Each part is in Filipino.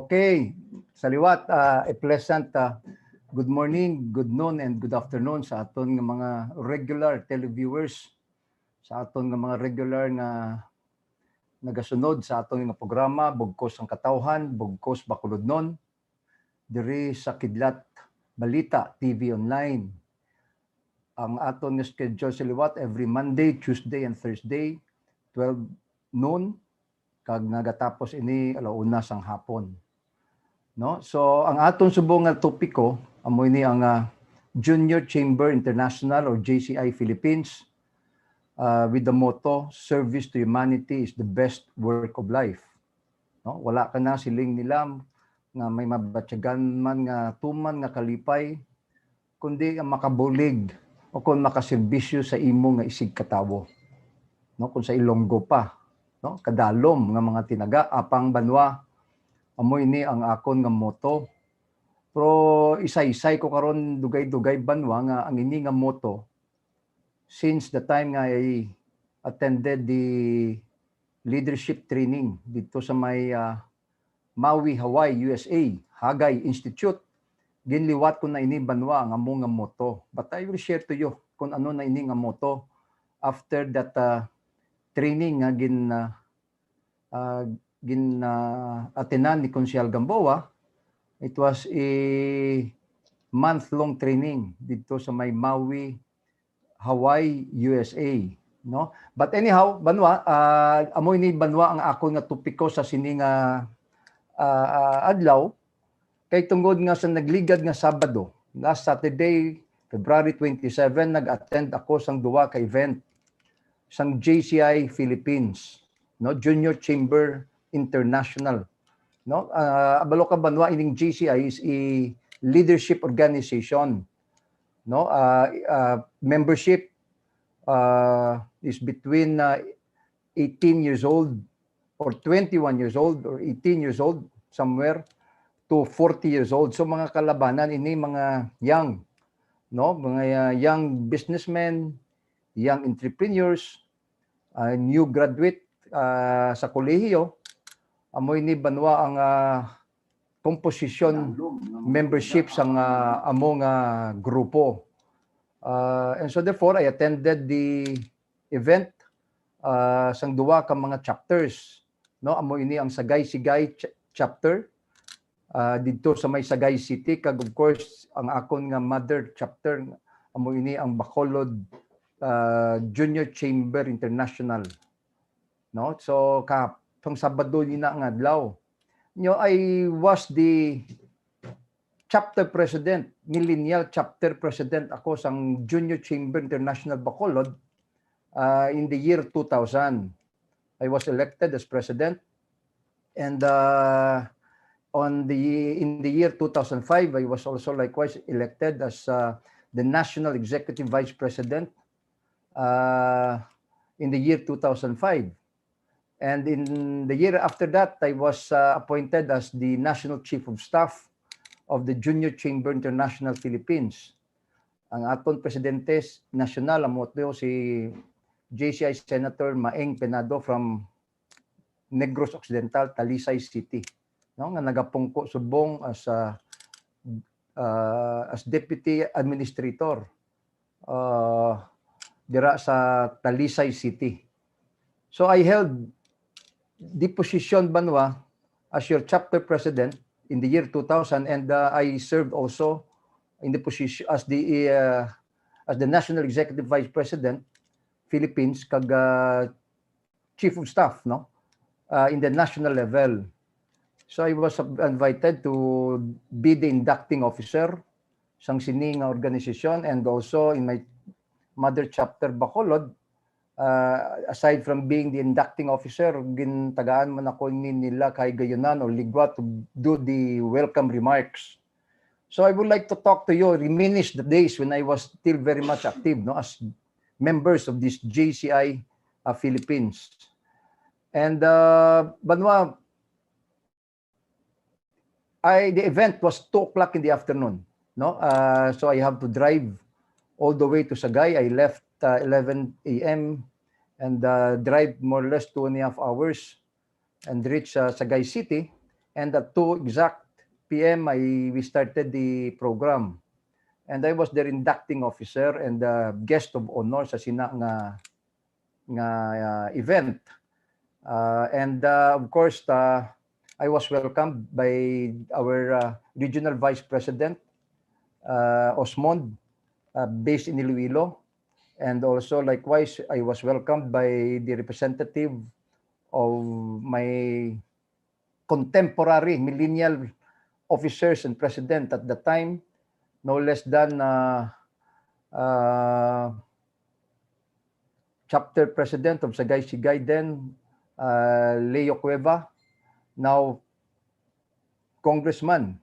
Okay, saliwat, a pleasant good morning, good noon, and good afternoon sa aton nga mga regular televiewers, sa aton nga mga regular nga nagasunod sa aton nga programa, BUGKOS ang Katawhan, BUGKOS BACOLODNON, diri sa Kidlat Balita TV Online. Ang aton nga schedule saliwat every Monday, Tuesday, and Thursday, 12 noon, kag nagatapos ini alauna sang hapon. No? So ang aton subong nga topiko amo ini ang Junior Chamber International or JCI Philippines with the motto service to humanity is the best work of life. No? Wala ka na siling nilam nga may mabatyagan man nga tuman nga kalipay kundi ang makabulig o kung makaserbisyo sa imo nga isig katawo. No? Kung sa Ilonggo pa, no? Kadalom nga mga tinaga apang banwa amo ini ang akon nga motto. Pero isay-isay ko karon dugay-dugay banwa nga ang ini nga motto since the time nga I attended the leadership training dito sa may Maui, Hawaii, USA, Hagay Institute. Ginliwat ko na ini banwa ang amo nga motto. But I will share to you kung ano na ini nga motto after that training nga atenan ni Konsyal Gamboa. It was a month-long training dito sa may Maui, Hawaii, USA, no? But anyhow, banwa, amo ini banwa ang ako nga topiko sa sini nga adlaw kay tungod nga sa nagligad nga Sabado, last Saturday, February 27, nag-attend ako sang duwa ka event sang JCI Philippines, no? Junior Chamber International, no? Abalo ka banwa ining JCI is a leadership organization, no? Membership is between 18 years old or 21 years old or 18 years old somewhere to 40 years old. So mga kalabanan ini mga young, no? Mga young businessmen, young entrepreneurs, new graduate sa kolehiyo. Amo ini banwa ang composition membership sang amo nga grupo. And so therefore I attended the event sang duwa ka mga chapters, no? Amo ini ang Sagay-Sigay chapter dito sa may Sagay City, kag of course ang akon nga mother chapter amo ini ang Bacolod Junior Chamber International, no? So tong Sabado ni na nga adlaw, I was the chapter president, millennial chapter president ako sang Junior Chamber International Bacolod in the year 2000. I was elected as president, and in the year 2005 I was also likewise elected as the national executive vice president in the year 2005. And in the year after that, I was appointed as the National Chief of Staff of the Junior Chamber International Philippines. Ang aton presidente national amo si JCI Senator Maeng Penado from Negros Occidental, Talisay City, no? Nga nagapungko subong as deputy administrator dira sa Talisay City. So I held the position banwa as your chapter president in the year 2000, and I served also in the position as the national executive vice president Philippines kag chief of staff, no? In the national level. So I was invited to be the inducting officer sang sini nga organisasyon, and also in my mother chapter Bacolod. Aside from being the inducting officer, gintagaan man ako nila kay Gayunan o Ligwa to do the welcome remarks. So I would like to talk to you, reminisce the days when I was still very much active, no, as members of this JCI Philippines. And banwa, the event was 2 o'clock in the afternoon, no? So I have to drive all the way to Sagay. I left 11 a.m. and drive more or less 2.5 hours and reach Sagay City. And at 2 exact PM, we started the program. And I was their inducting officer and guest of honor sa sina nga event. Of course, I was welcomed by our regional vice president, Osmond, based in Iloilo. And also, likewise, I was welcomed by the representative of my contemporary millennial officers and president at the time, no less than chapter president of Sagay-Sigay then, Leo Cueva, now congressman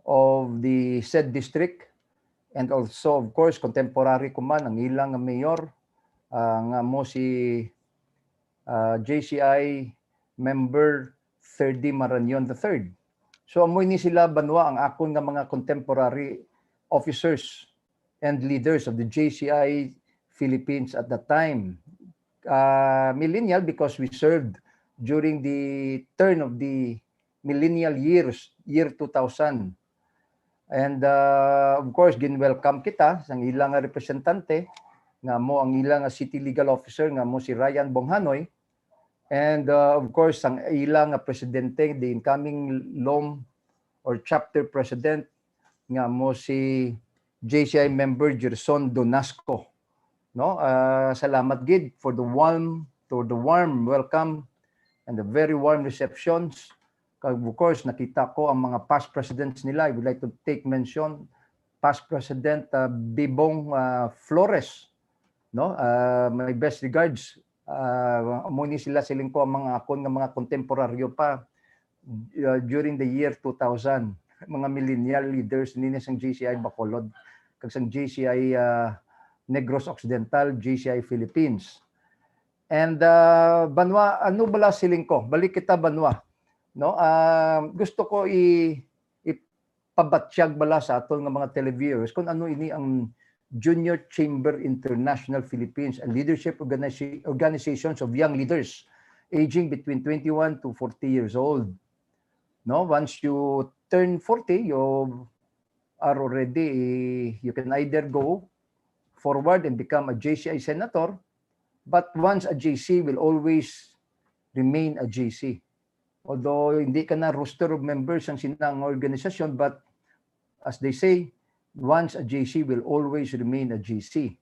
of the said district, and also, of course, contemporary ko man, ang ilang mayor, nga mo si JCI member 3D Marañon III. So amoy ni sila banwa ang akon nga mga contemporary officers and leaders of the JCI Philippines at that time. Millennial because we served during the turn of the millennial years, year 2000. And of course, gin-welcome kita sa ilang representante, nga mo ang ilang city legal officer, nga mo si Ryan Bonghanoy. And of course, ang ilang presidente, the incoming LOM or chapter president, nga mo si JCI member Gerson Donasco. No, salamat gid for the warm welcome and the very warm receptions. Of course, nakita ko ang mga past presidents nila. I would like to take mention past president Bibong Flores. No, my best regards. Muni sila siling ko ang mga akon nga mga kontemporaryo pa during the year 2000. Mga millennial leaders nini sang JCI Bacolod, kag sang JCI Negros Occidental, JCI Philippines. And banwa, ano bala siling ko? Balik kita banwa. No, gusto ko ipabatsyag bala sa aton nga mga televiewers kung ano ini ang Junior Chamber International Philippines and leadership organizations of young leaders aging between 21 to 40 years old. No, once you turn 40, you are already, you can either go forward and become a JCI senator, but once a JC will always remain a JC. Although hindi ka na roster of members ang sinang organisasyon, but as they say, once a JC will always remain a JC.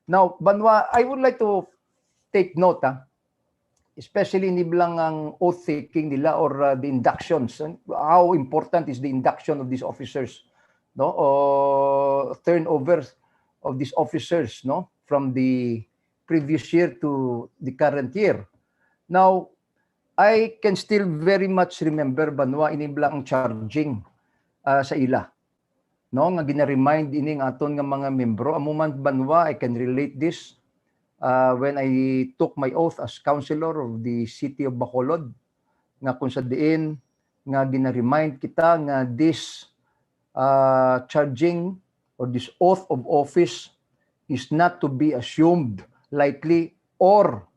Now, Banwa, I would like to take note, especially ni bilang ang oath-taking nila or the inductions. How important is the induction of these officers, no? Or turnover of these officers, no, from the previous year to the current year. Now, I can still very much remember Banwa iniblang charging sa ila. No, nga gina-remind ining aton nga mga membro. Amuman Banwa, I can relate this when I took my oath as councilor of the city of Bacolod, nga kung sa diin nga gina-remind kita nga this charging or this oath of office is not to be assumed lightly or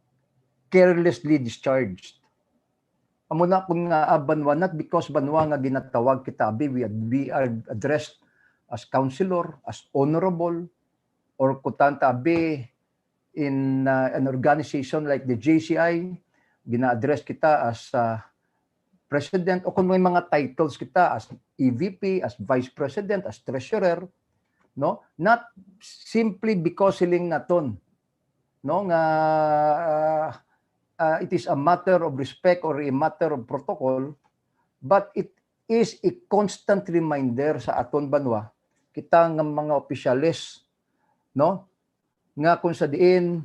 carelessly discharged. Amo na kung nga Banwa, not because Banwa nga ginatawag kita, we are addressed as councilor, as honorable, or kutanta abi in an organization like the JCI, gina-address kita as president, o kung may mga titles kita as EVP, as vice president, as treasurer, no? Not simply because siling naton, no, nga it is a matter of respect or a matter of protocol, but it is a constant reminder sa aton Banwa, kita nga mga opisyalis, no, nga kung sa diin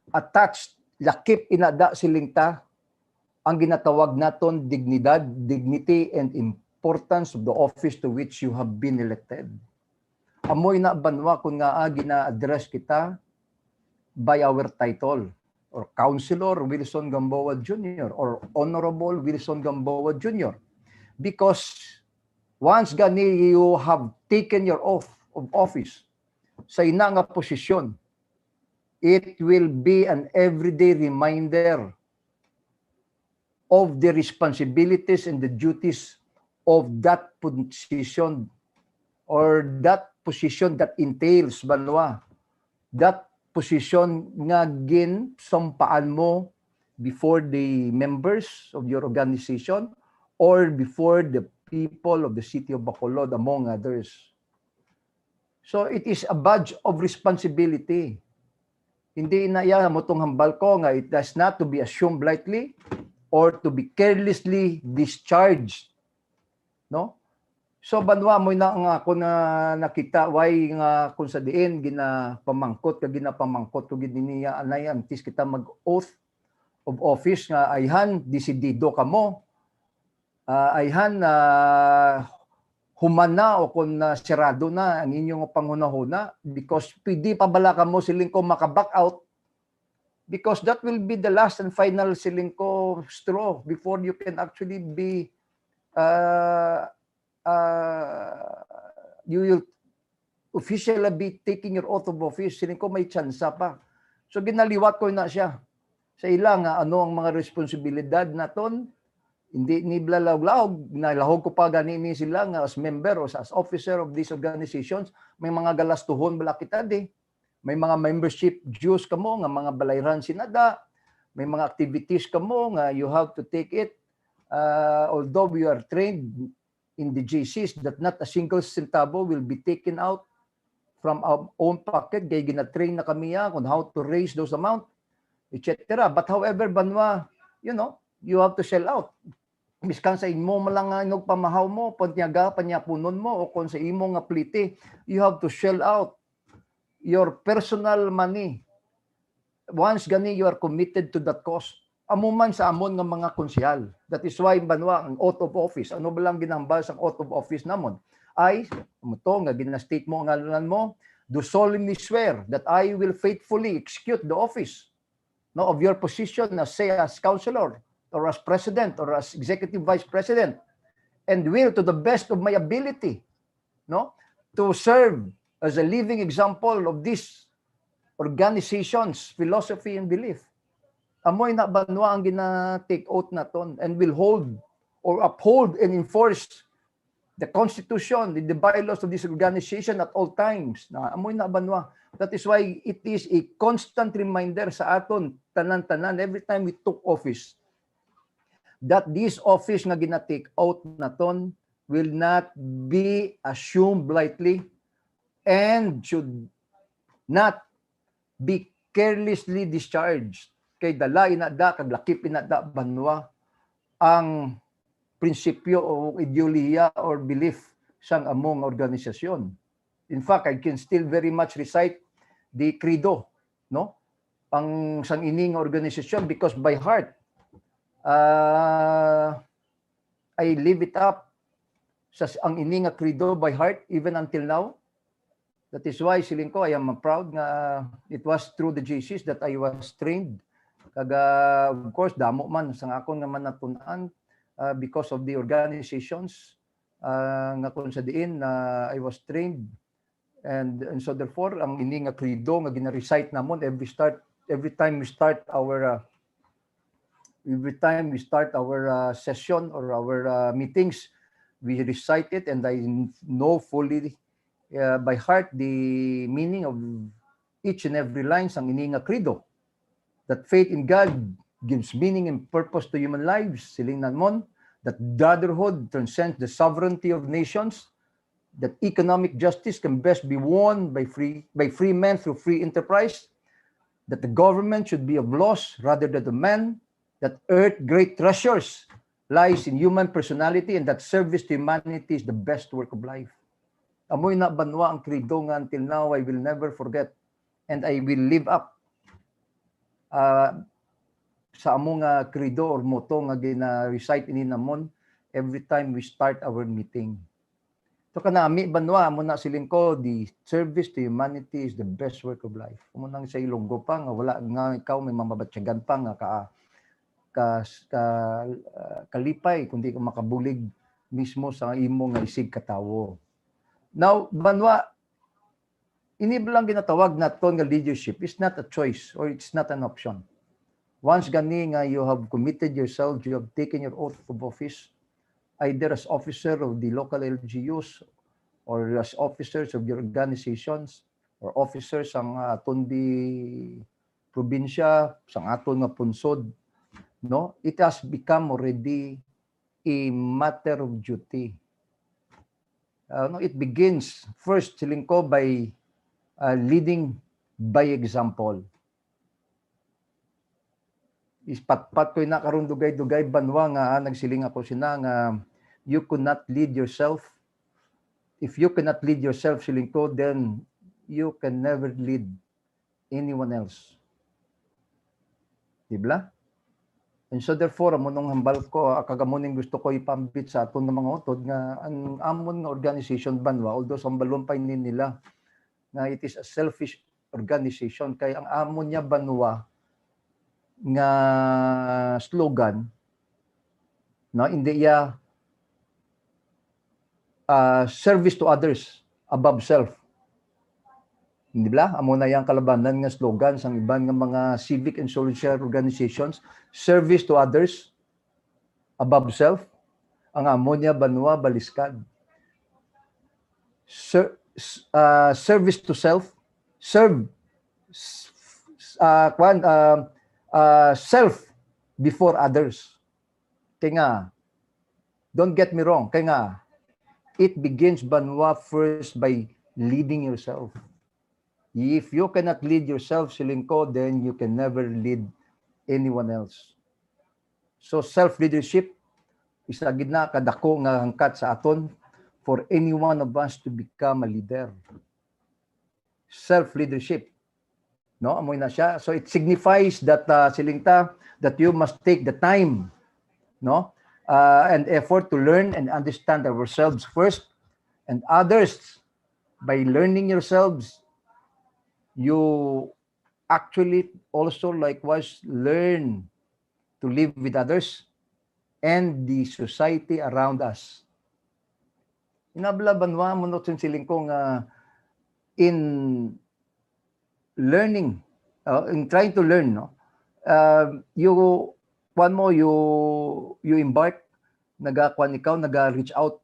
attached, lakip inada silingta ang ginatawag naton dignidad, dignity, and importance of the office to which you have been elected. Amoy na Banwa kung nga gina-address kita by our title, or Councilor Wilson Gamboa Jr. or Honorable Wilson Gamboa Jr. Because once gani you have taken your oath of office sa ina nga posisyon, it will be an everyday reminder of the responsibilities and the duties of that position or that position that entails banwa that position nga gin sampaan mo before the members of your organization or before the people of the city of Bacolod, among others. So it is a badge of responsibility. Hindi inaya mo tong hambal ko nga it does not to be assumed lightly or to be carelessly discharged. No? So banwa mo na nga ako na nakita why nga kung sa diin ginapamangkot ko giniya anay antis kita mag oath of office nga ayhan desidido kamo ayhan humana o kung sirado na ang inyong pangunahuna because pwede pa bala kamo siling ko maka-back out because that will be the last and final siling ko straw before you can actually be you will officially be taking your oath of office. Siling ko may tsansa pa. So ginaliwat ko na siya. Sa ilang ano ang mga responsibilidad naton. Hindi ni blalawlaw, nalahog ko pa ganini sila nga as member o as officer of these organizations. May mga galastuhon bala kita di. May mga membership dues kamo nga mga balayran sinada. May mga activities kamo nga you have to take it. Although we are trained in the GCs that not a single centavo will be taken out from our own pocket. Kaya gina-train na kami on how to raise those amount, etc. But however, banwa, you know, you have to sell out. Miskan sa imo malang inog pamahaw mo, pantyaga, panyapunon mo, o kung sa imo nga plite, you have to sell out your personal money. Once gani, you are committed to that cause. Amuman sa amon nga mga konsyal. That is why banwa ang oath of office. Ano ba lang ginambal sa oath of office namon? Ay, to nga gina-state mo ang ngalan mo, do solemnly swear that I will faithfully execute the office no of your position as say as councilor or as president or as executive vice president and will to the best of my ability no to serve as a living example of this organization's philosophy and belief. Amoy na banwa ang gina-take oath naton and will hold or uphold and enforce the constitution, the bylaws of this organization at all times. Na amoy na banwa. That is why it is a constant reminder sa aton tanan-tanan every time we took office that this office nga gina-take oath naton will not be assumed lightly and should not be carelessly discharged. Kay dala inada kag lakip inada banwa ang prinsipyo o ideolohiya or belief sang among organisasyon. In fact, I can still very much recite the credo, no? Ang sang ining organisasyon because by heart I live it up sa ang ining credo by heart even until now. That is why siling ko I am proud nga it was through the GCs that I was trained. Kaga of course damo man sang akon naman natun-an because of the organizations nga kung sa diin I was trained and so therefore ang ini nga credo nga gina-recite namon every time we start our session or our meetings we recite it and I know fully by heart the meaning of each and every line sang ini nga credo. That faith in God gives meaning and purpose to human lives. Siling nanmon, that brotherhood transcends the sovereignty of nations, that economic justice can best be won by free men through free enterprise, that the government should be of laws rather than of men, that earth great treasures lies in human personality, and that service to humanity is the best work of life. Amoy na banwa ang credo nga until now I will never forget, and I will live up sa among credo or motto nga gina-recite ini namon every time we start our meeting. So kanami banwa mo na siling ko, the service to humanity is the best work of life. Mo nang sa ilonggo pa nga wala nga ikaw may mamabatyagan pa nga kalipay kundi ka makabulig mismo sa imo nga isig katawo. Now banwa ini lang ginatawag naton nga leadership is not a choice or it's not an option. Once gani nga you have committed yourself, you have taken your oath of office, either as officer of the local LGUs or as officers of your organizations or officers ang aton di probinsya, sang aton nga punsod, no? It has become already a matter of duty. No, it begins first, siling ko, by leading by example. Ispatpat ko na karon dugay-dugay banwa nga nagsiling ako sina nga you could not lead yourself. If you cannot lead yourself, siling ko, then you can never lead anyone else. Dibla? And so therefore, amunong hambal ko, kagamuning gusto ko ipambit sa aton ng mga utod nga ang amon nga organization banwa, although sa balon pa nila nga it is a selfish organization, kay ang amon niya banwa nga slogan, no, hindi ya service to others above self. Hindi ba? Amo na yang kalabanan nga slogan sang iban nga mga civic and social organizations, service to others above self. Ang amo niya banwa baliskad. Service to self, self before others. Kaya nga, don't get me wrong, kaya nga, it begins banwa first by leading yourself. If you cannot lead yourself, siling ko, then you can never lead anyone else. So self-leadership is a gidna kadako nga hangkat sa aton for any one of us to become a leader. Self-leadership. No, amoy na siya. So it signifies that silingta that you must take the time, no, and effort to learn and understand ourselves first and others. By learning yourselves, you actually also likewise learn to live with others and the society around us. Inabla banwa mo no siling ko nga in learning, in trying to learn, no, you embark, naga-reach out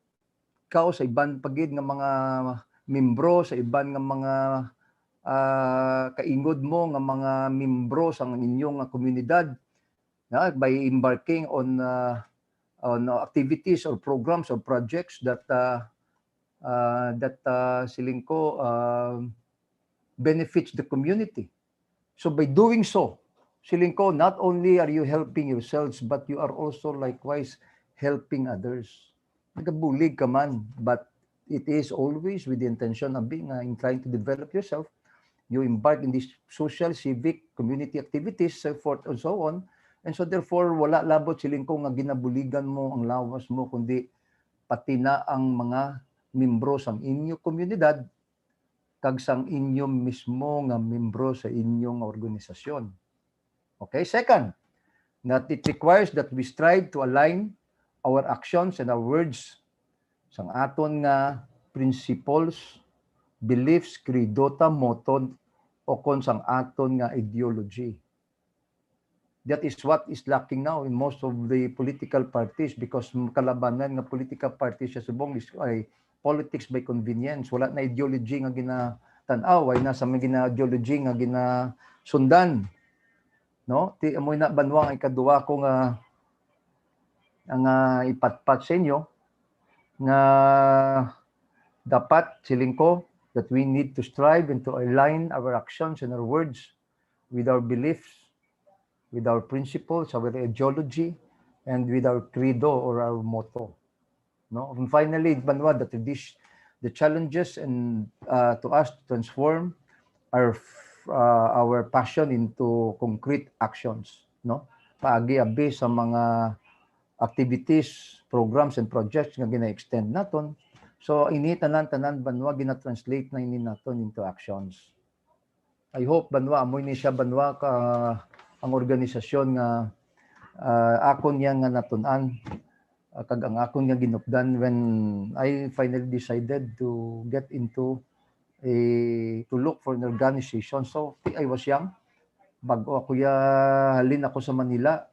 ikaw sa iban pagid nga mga membro, sa iban nga mga kaingod mo nga mga membro sa inyong komunidad, by embarking on activities or programs or projects that siling ko benefits the community. So by doing so, siling ko, not only are you helping yourselves, but you are also likewise helping others. Nagabulig ka man, but it is always with the intention of being in trying to develop yourself. You embark in these social, civic, community activities, so forth and so on. And so therefore, wala labot siling ko nga ginabuligan mo ang lawas mo, kundi pati na ang mga membro sa inyong komunidad, kag sang inyong mismo nga membro sa inyong organisasyon. Okay, second, that it requires that we strive to align our actions and our words sang aton nga principles, beliefs, credo, moton, o kon sang aton nga ideology. That is what is lacking now in most of the political parties, because kalabanan nga political parties sa subong is politics by convenience. Wala na ideology nga ginatanaw, ay nasa may ideology nga ginasundan. No? Ti amoy na banwang ay kaduwa ko nga ipatpat sa inyo nga dapat siling ko that we need to strive and to align our actions and our words with our beliefs, with our principles, our ideology, and with our credo or our motto. No? And finally, banwa, that the challenges and to us to transform our passion into concrete actions. No? Paagi-abi sa mga activities, programs, and projects nga gina-extend naton. So, tanan banwa, gina-translate na ini naton into actions. I hope banwa, amoy ni siya banwa ka ang organisasyon nga akon niya nga natunan, kag ang akon nga ginupdan when I finally decided to get into to look for an organization. So, I was young. Bago ako halin ako sa Manila,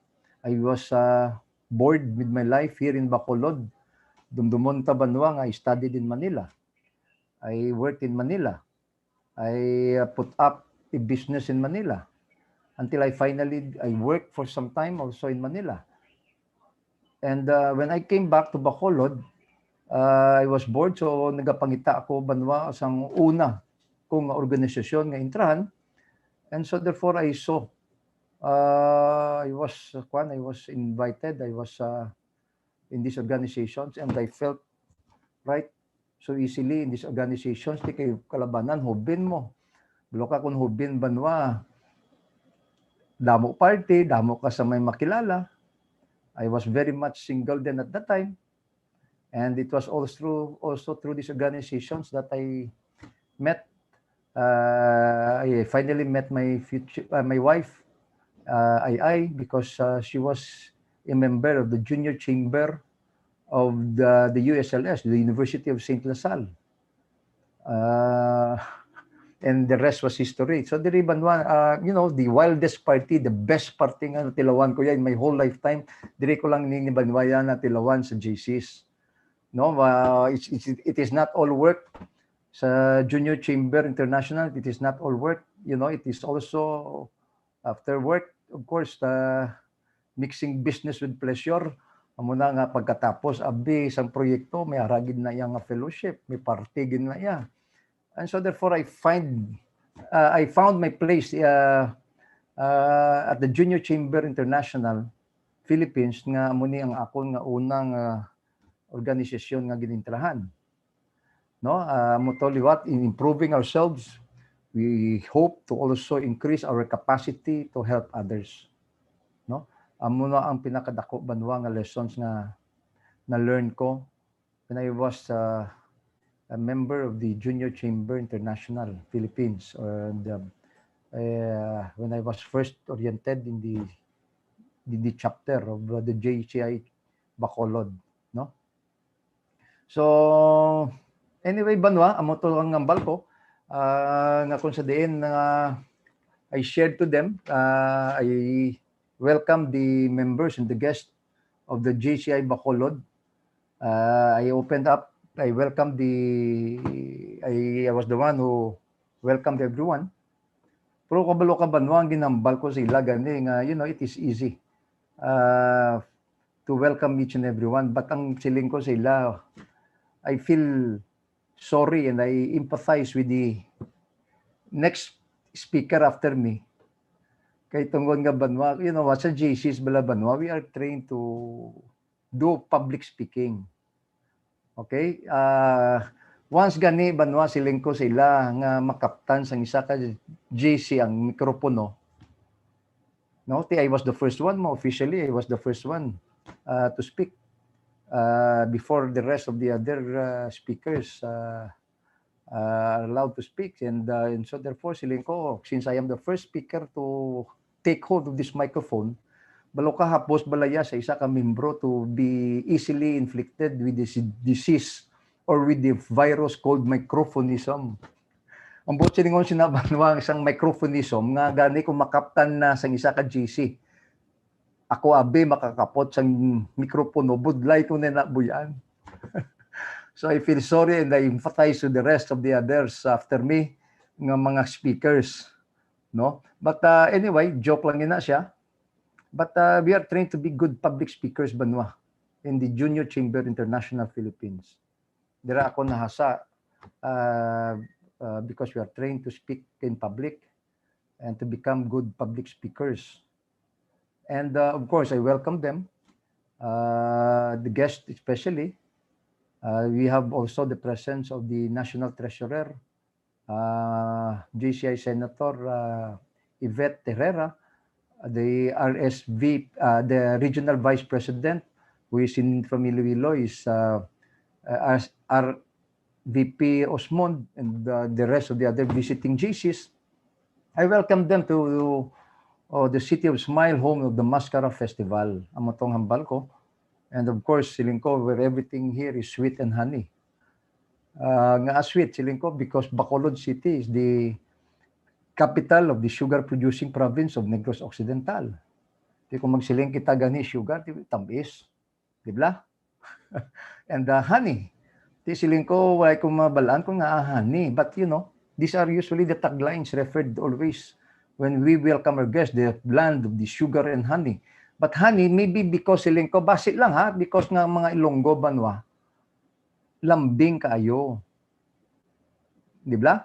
I was bored with my life here in Bacolod. Dumdumon ta banwa nga I studied in Manila. I worked in Manila. I put up a business in Manila until I worked for some time also in Manila. And when I came back to Bacolod, I was bored, so nagapangita ako banwa sang una kung organisasyon nga intrahan. And so therefore I saw I was invited. I was in these organizations, and I felt right so easily in these organizations. Di kay kalabanan, hubin mo. Bulo ka kung hubin banwa, damo party, damo ka sa may makilala. I was very much single then at that time. And it was also through these organizations that I met. I finally met my wife, I, because she was a member of the junior chamber of the USLS, the University of St. LaSalle. And the rest was history. So diri banwa, the wildest party, the best party nga natilawan ko yan in my whole lifetime. Diri ko lang ninibanwaya na tilawan sa JCs. No, it is not all work sa Junior Chamber International. It is not all work. It is also after work, of course, mixing business with pleasure. Amo na nga pagkatapos abi isang proyekto, may aragid na iya nga fellowship, may party gid na iya. And so therefore I found my place at the Junior Chamber International Philippines nga amo ni ang akon nga unang organisasyon nga ginintrahan. No, liwat in improving ourselves, we hope to also increase our capacity to help others. No, amo na ang pinakadako banwa nga lessons nga na-learn ko when I was a member of the Junior Chamber International Philippines, and when I was first oriented in the chapter of the JCI Bacolod, no? So anyway, banwa amo to ang ngambal ko nga kung sa diin I shared to them. I welcome the members and the guests of the JCI Bacolod. I opened up. I welcomed I was the one who welcomed everyone. Pero kabalo ka banwa ang ginambal ko sila gani nga it is easy to welcome each and everyone, but ang siling ko sila, I feel sorry and I empathize with the next speaker after me. Kay tungod nga banwa, sa JCs bala banwa, we are trained to do public speaking. Okay? Once gani banwa siling ko sila nga makaptan sang isa ka JC ang mikropono. No, I was the first one officially. I was the first one to speak before the rest of the other speakers are allowed to speak, and so therefore siling ko, since I am the first speaker to take hold of this microphone, balo ka hapos balaya sa isa ka membro to be easily inflicted with this disease or with the virus called microphonism. Ang buot siningon sinabanwa isang microphonism nga gani kung makaptan na sang isa ka GC. Ako abi makakapot sang mikropono, budlay ko na nabuyan. So I feel sorry and I empathize to the rest of the others after me nga mga speakers, no? But anyway, joke lang ina siya. But we are trained to be good public speakers banwa in the Junior Chamber International Philippines. Dira ako nahasa because we are trained to speak in public and to become good public speakers. And of course, I welcome them, the guests especially. We have also the presence of the National Treasurer, JCI Senator Yvette Herrera, the the Regional Vice President, who is from Iloilo, is our VP Osmond, and the rest of the other visiting JCs. I welcome them to the City of Smile, home of the Mascara Festival. Amotong hambal ko. And of course, siling ko, where everything here is sweet and honey. Nga sweet, siling ko, because Bacolod City is capital of the sugar-producing province of Negros Occidental. Di kung magsiling kita gani sugar, tamis. Di ba? And honey. Di siling ko, wala kong mabalaan ko nga honey. But you know, these are usually the taglines referred always when we welcome our guests, the blend of the sugar and honey. But honey, maybe because siling ko, basit lang ha, because nga mga Ilonggo banwa, lambing kaayo. Di ba?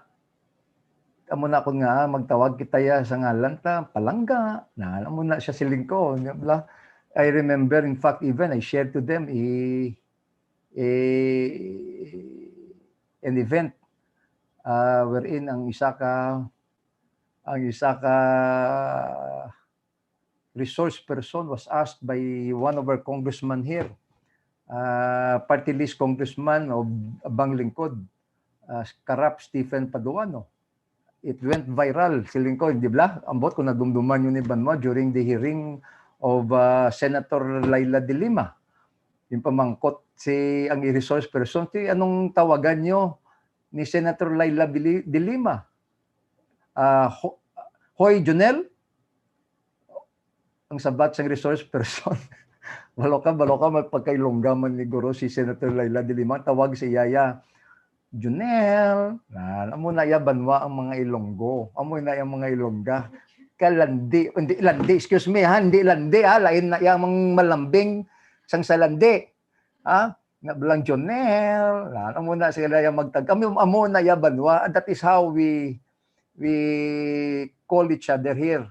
Amo na ko nga magtawag kita ya sa ngalan ta palangga. Na alam mo na siya siling ko, di ba? I remember, in fact, even I shared to them an event wherein ang isa ka resource person was asked by one of our congressmen here, party list congressman of Banglingkod, Karap Stephen Paduano. It went viral, siling ko, di ba? Ambot ko nadumduman yun ni Banmo during the hearing of Senator Laila de Lima. Yung pamangkot ang resource person, anong tawagan nyo ni Senator Laila de Lima? Hoy Junel? Ang sabat sa resource person. balo ka magpagkailonggaman ni Guro si Senator Laila de Lima, tawag si Yaya Junel, amo na ya banwa ang mga Ilonggo, amo na yung mga Ilongga. Kalandi, hindi landi, excuse me ha, hindi landi ha, lain na yung mga malambing sang sa landi. Ha? Nga bilang Junel, amo na sila yung magtag. Amo na ya banwa, and that is how we call each other here.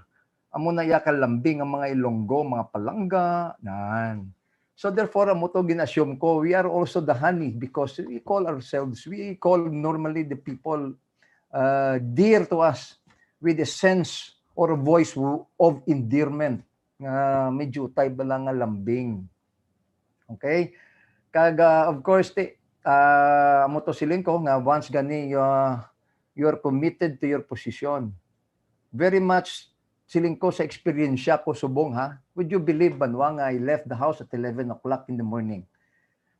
Amo na ya kalambing ang mga Ilonggo, mga palangga, nan. So therefore, amo to ginassume ko, we are also the honey because we call normally the people dear to us with a sense or a voice of endearment. Medyo tay ba lang nga lambing. Okay? Of course, amo to siling ko nga once gani you are committed to your position. Very much siling ko sa experience ko subong ha. Would you believe banwa nga I left the house at 11 o'clock in the morning.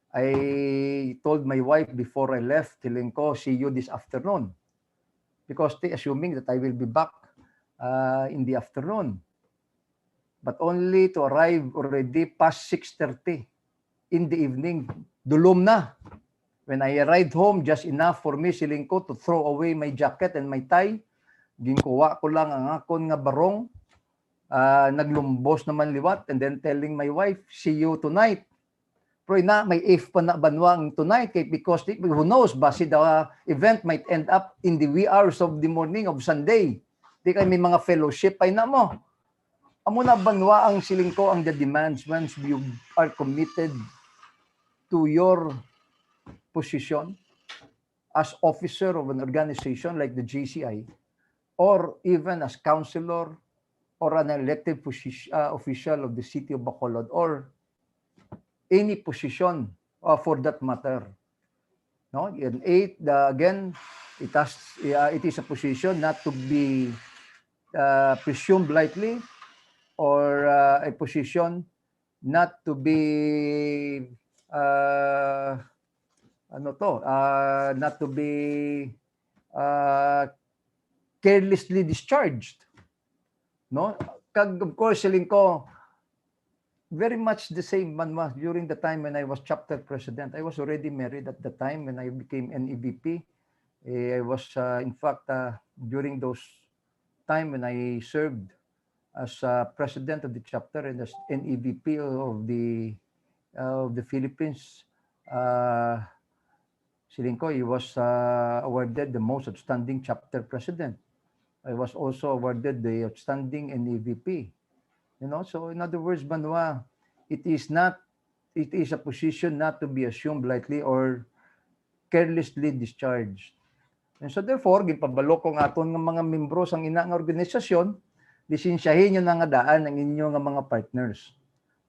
I told my wife before I left, siling ko, see you this afternoon. Because assuming that I will be back in the afternoon. But only to arrive already past 6:30 in the evening. Dulom na. When I arrived home, just enough for me, siling ko, to throw away my jacket and my tie. Ginkuha ko lang ang akon nga barong, naglumbos naman liwat, and then telling my wife, see you tonight. Pero may if pa na banwang tonight, because who knows, basi the event might end up in the wee hours of the morning of Sunday. Di kayo may mga fellowship ay na mo. Amo na banwa ang siling ko ang the demands once you are committed to your position as officer of an organization like the JCI, or even as councilor or an elected official of the city of Bacolod, or any position for that matter. No, and again, it is a position not to be presumed lightly, or a position not to be not to be carelessly discharged. No? Of course, siling ko, very much the same man was during the time when I was chapter president. I was already married at the time when I became an EVP. I was, in fact, during those time when I served as president of the chapter and as an EVP of the Philippines, siling ko, he was awarded the most outstanding chapter president. I was also awarded the outstanding NEVP. You know, so in other words, banwa, it is a position not to be assumed lightly or carelessly discharged. And so therefore, gipabalo ko nga aton ng mga membro sang ina nga organisasyon, lisensyahin nyo na nga daan ang inyo nga mga partners.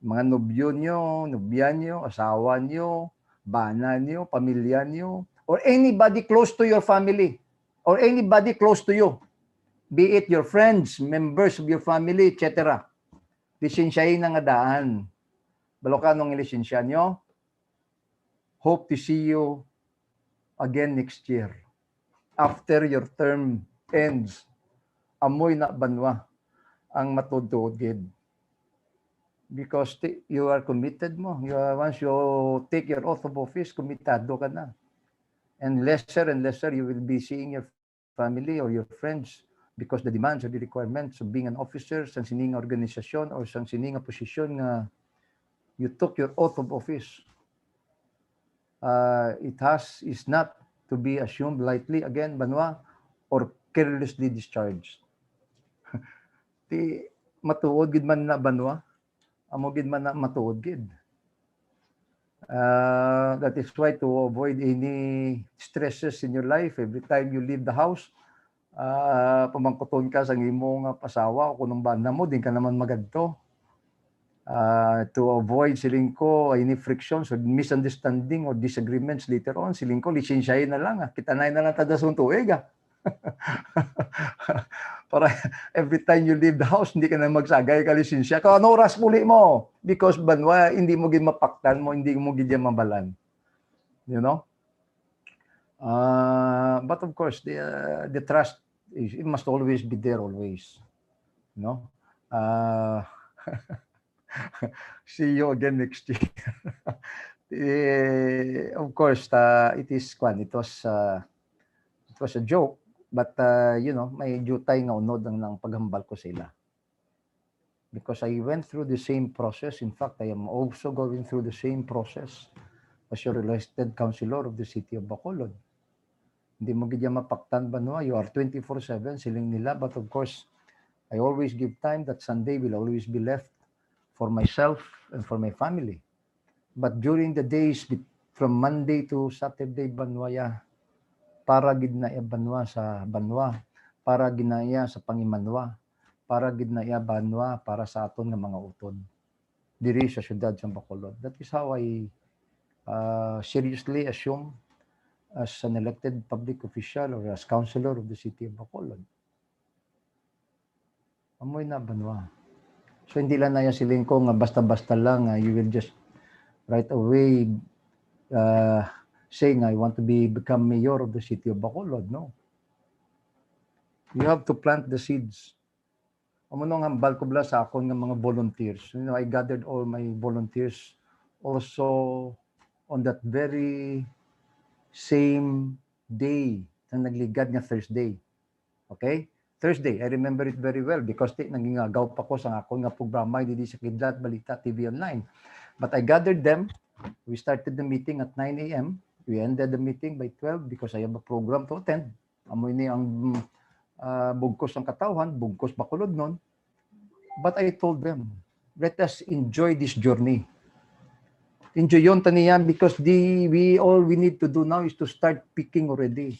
Mga nobyo nyo, nobya nyo, asawa nyo, bana nyo, pamilya nyo, or anybody close to your family, or anybody close to you. Be it your friends, members of your family, etc. Lisensyahin na nga daan. Balo ka nung ilisensya nyo. Hope to see you again next year after your term ends. amoy na banwa ang matudtuod gid. Because you are committed mo. Once you take your oath of office, komitado ka na. And lesser you will be seeing your family or your friends because the demands or the requirements of being an officer sa sining organisasyon or sa sining posisyon nga you took your oath of office. Is not to be assumed lightly, again, banwa, or carelessly discharged. Ti matuod gid man na banwa, amo gid man na matuod gid. That is why, to avoid any stresses in your life, every time you leave the house, pamangkuton ka sa imong pasawa o kunong banda mo, din ka naman magadto. To avoid siling ko any frictions or misunderstanding or disagreements later on, siling ko lisensyahin na lang, kitanay na lang tadason tuig. Para every time you leave the house, hindi ka na magsagay ka lisensya. Kung ano oras muli mo? Because banwa, hindi mo gid mapaktan mo, hindi mo gid mabalan. You know? But of course, the trust, it must always be there, always. You know? See you again next year. Of course, it was a joke, but may jutay nga unod ang paghambal ko sila. Because I went through the same process. In fact, I am also going through the same process as your elected councilor of the city of Bacolod. Hindi mo gid mapaktan banwa, you are 24/7 siling nila, but of course, I always give time that Sunday will always be left for myself and for my family. But during the days from Monday to Saturday, banwaya, para gid na banwa sa banwa, para ginaya sa pangimanwa, para gid na banwa para sa aton nga mga utod diri sa syudad sa Bacolod. That is how I seriously assume as an elected public official or as councilor of the city of Bacolod. Amoy na banwa. So hindi lang na yung siling ko nga basta-basta lang, you will just right away saying I want to become mayor of the city of Bacolod. No. You have to plant the seeds. Amo nung hambal ko bala sa akon nga mga volunteers. I gathered all my volunteers also on that very same day na nagligad nga Thursday. Okay? Thursday, I remember it very well because nangingagaw pa ko sa akong nga programa dito sa Kidlat Balita TV Online. But I gathered them. We started the meeting at 9 a.m. We ended the meeting by 12 because I have a program to attend. Amoy ni ang BUGKOS ang KATAWHAN, BUGKOS BACOLODNON. But I told them, let us enjoy this journey. Enjoy yon taniyan because all we need to do now is to start picking already.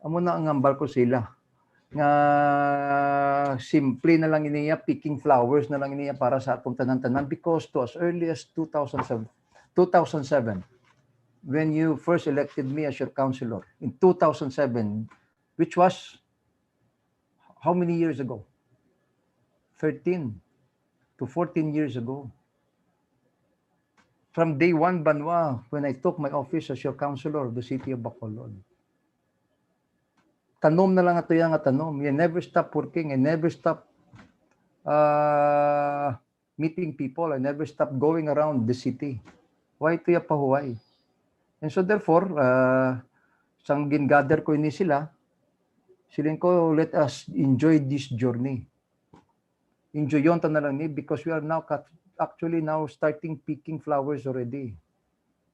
Amo na ang hambal ko sila. Nga simple na lang iniya, picking flowers na lang iniya para sa atong tanan-tanan because to as early as 2007, when you first elected me as your councilor, in 2007, which was how many years ago? 13 to 14 years ago. From day one, banwa, when I took my office as your councilor of the city of Bacolod, tanom na lang ato yang tanom. You never stop working. I never stop meeting people. I never stop going around the city. Why ito ya pahuway? And so therefore, sang gingather ko ini sila, siling ko, let us enjoy this journey. Enjoy yon ta na lang ni because we are now actually now starting picking flowers already.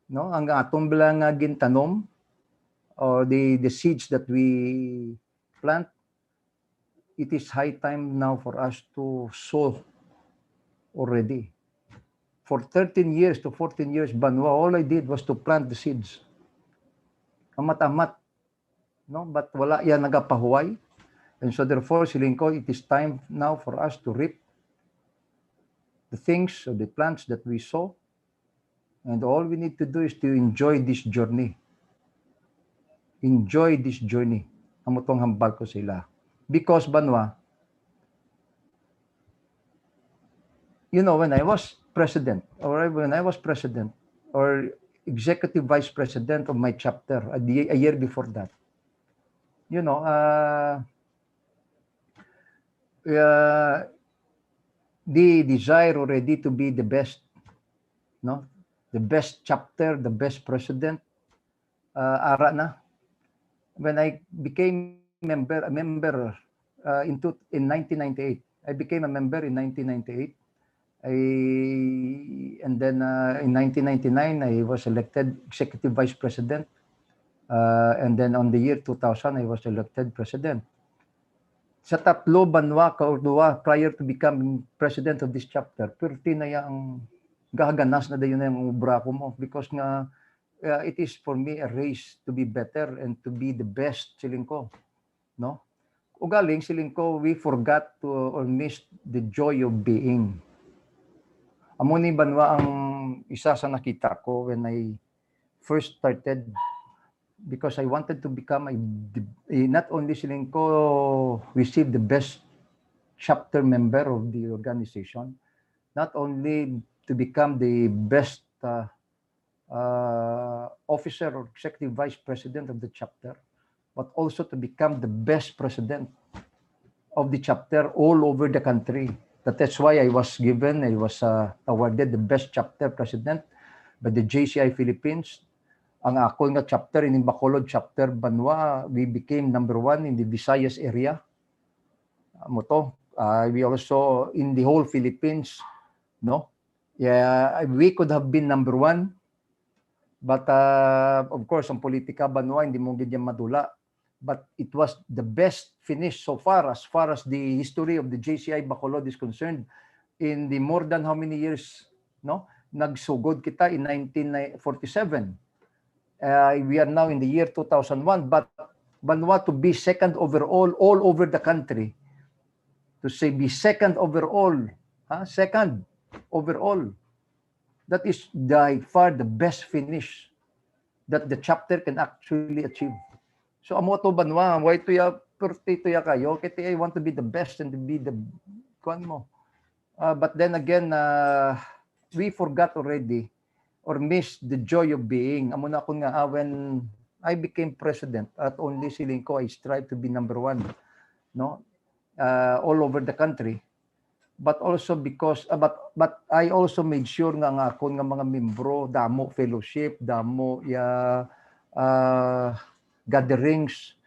No, ang atong bilang gintanom or the seeds that we plant, it is high time now for us to sow already. For 13 years to 14 years, banwa, all I did was to plant the seeds. Amat-amat. No? But wala yan nagapahuway. And so therefore, siling ko, it is time now for us to reap the things or the plants that we sow. And all we need to do is to enjoy this journey. Enjoy this journey. Amo tong hambal ko sila. Because banwa, when I was president or executive vice president of my chapter a year before that, the desire already to be the best, no? The best chapter, the best president, ara na. When I became a member in 1998. I became a member in 1998. And then in 1999, I was elected executive vice president. And then on the year 2000, I was elected president. Sa tatlo banwa kaordua prior to becoming president of this chapter, perti na yang gaganas na dayon na yung ubra ko mo because nga it is for me a race to be better and to be the best siling ko, no? Ugaling siling ko, we forgot to or missed the joy of being. Amo ni banwa ang isa sa nakita ko when I first started, because I wanted to become not only siling ko receive the best chapter member of the organization, not only to become the best officer or executive vice president of the chapter, but also to become the best president of the chapter all over the country. That's why I was awarded the best chapter president by the JCI Philippines. Ang ako nga chapter in Bacolod chapter Banwa, we became number 1 in the Visayas area. We also in the whole Philippines, no? Yeah, we could have been number 1, but of course, ang politika Banwa hindi mo ganyan madula. But it was the best finish so far as the history of the JCI Bacolod is concerned. In the more than how many years, no? Nagsugod kita in 1947. We are now in the year 2001, but Banwa to be second overall all over the country. To say be second overall, second overall. That is by far the best finish that the chapter can actually achieve. So amo to Banwa, why to ya kayo? Kaya I want to be the best and to be the kuan mo. But then again, we forgot already or missed the joy of being. Amo na ako nga when I became president at only siling ko I strive to be number 1, no? All over the country. But also because but I also made sure nga ako nga mga membro damo fellowship, damo gatherings,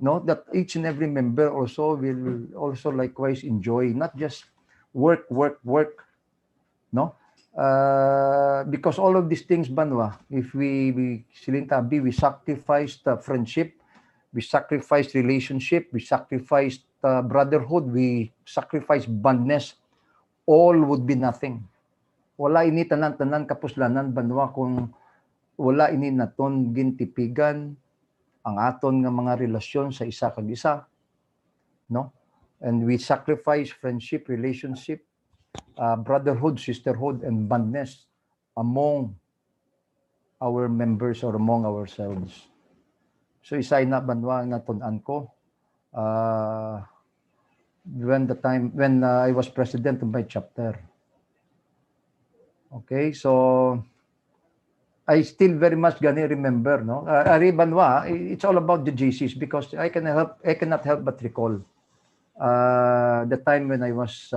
no, that each and every member also will also likewise enjoy, not just work, no? Because all of these things, Banwa, if we silintabi, we sacrificed friendship, we sacrificed relationship, we sacrificed brotherhood, we sacrificed bondness, all would be nothing. Wala ini tanan-tanan kapuslanan, Banwa, kung wala ini naton gintipigan ang aton nga mga relasyon sa isa kag isa, no? And we sacrifice friendship, relationship, brotherhood, sisterhood, and bondness among our members or among ourselves. So isay na Banwa nga tun-an ko when I was president of my chapter. Okay, so I still very much gonna remember, no? Ari Banwa, it's all about the JCs because I cannot help but recall the time when I was